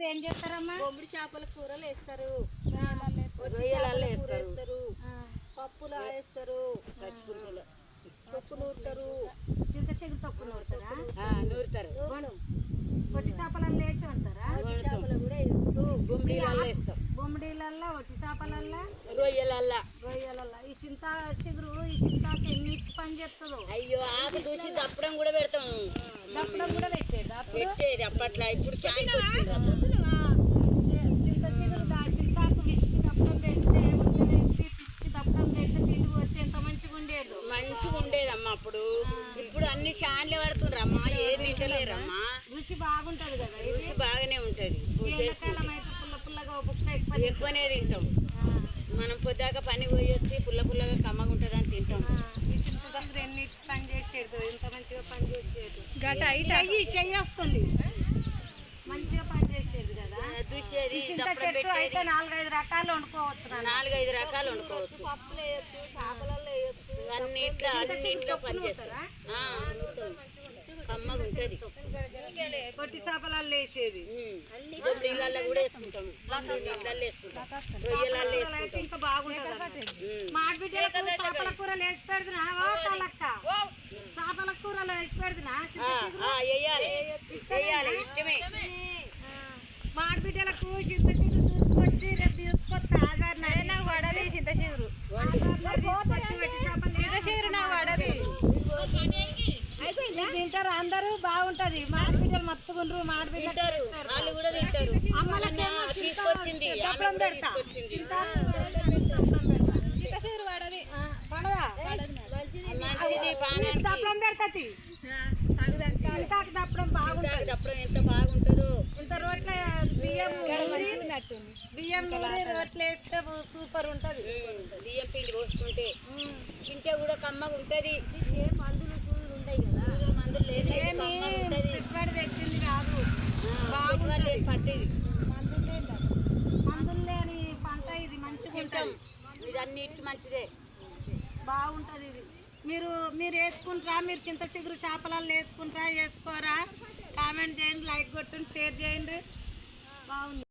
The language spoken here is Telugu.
చిగురు ఏం చేస్తారమ్మా? బొమ్మిడి చేపల కూరలు వేస్తారు, రొయ్యలలో వేస్తారు, పప్పులు వేస్తారు, తొక్కు నూరుతారు, చింత చిగురు తొక్కు నూరుతారా? నూరుతారు. ఒట్టి చేపలలో వేసి ఉంటారా? చేపలు కూడా వేస్తూ బొమ్మిడిలలో వేస్తాం. బొమ్మిడిలల్లా ఒట్టి చేపలల్లా రొయ్యలల్లా ఈ చింత చిగురు ఈ చింతాకు ఎన్నిటికి పని చేస్తుందో. అయ్యో ఆకు దూసి దప్పడం కూడా పెడతాం. దప్పడం కూడా పెట్టేది అప్పట్లో. ఇప్పుడు చింత చిగురు చింతాకు విసికి దప్పడం పెడితే పిసికి దప్పడం పెడితే తిండి వచ్చి ఎంత మంచిగా ఉండేదమ్మా అప్పుడు. ఇప్పుడు అన్ని చాన్లే పడుతుండ్రమ్మా, ఏది తింటలేరమ్మా. రుచి బాగుంటది కదా, రుచి బాగానే ఉంటది. ఎండాకాలం అయితే పుల్ల పుల్లగా బుక్క ఎక్కువనే తింటాం. మనం పొద్దాక పని పోయి వచ్చి పుల్ల పుల్లగా కమ్మగా ఉంటుంది అని తింటాం. ఈ చింత చిగురు ఎన్నిటికి పని చేసేది, ఎంత మంచిగా పని చేసేది. చెయ్యి వస్తుంది, మంచిగా పని చేసేది కదా. చింత చెట్టు అయితే 4-5 రకాలు వండుకోవచ్చు. 4-5 రకాలు వండుకోవచ్చు. పప్పులు వేయచ్చు, చేపలలో వేయచ్చు, అన్నింట్లో పని చేస్తారా? కమ్మగా ఉంటుంది. పొట్టి చేపలలో వేసేది నీళ్ళల్లో కూడా వేసుకుంటాం, నీళ్ళల్లో వేసుకుంటాం, రొయ్యలలో అయితే ఇంకా బాగుంటుంది. మాడిబిడ్డలకు చేపల కూరలు వేసి పెడుతున్నా, చేపల కూరలు వేసి పెడుతున్నా, ఇష్టమే. మాడిబిడ్డలకు చింత చిగురు చూసుకొచ్చి రేపు తీసుకొస్తా. నాకు వడది చింత చిగురు, నాకు వడది. తింటారు అందరూ, బాగుంటది. మాడిబిడ్డలు మత్తుకుండ్రు, మాడిబిడ్డలు వాళ్ళు కూడా తింటారు. అమ్మలకేమో తీసుకొచ్చింది దప్పడం పెడతా, దప్పడం పెడతది. దప్పడం బాగుంటది. దప్పడం ఎంత బాగుంటుందో. ఇంత రోట్ల బియ్యం రోట్లు వేస్తే సూపర్ ఉంటది. బియ్యం పిండి పోసుకుంటే తింటే కూడా కమ్మగా ఉంటది. మందులు సూదులు ఉంటాయి కదా, మందులు పెట్టుబడి పెట్టింది కాదు, పట్టేది. మందులు లేని పంట ఇది, మంచిగా ఉంటుంది. ఇది అన్నిటికీ మంచిదే, బాగుంటది. ఇది మీరు వేసుకుంటారా? మీరు చింత చిగురు చేపలలో వేసుకుంటారా, వేసుకోరా? కామెంట్ చేయండి, లైక్ కొట్టండి, షేర్ చేయండి. బాగుంది.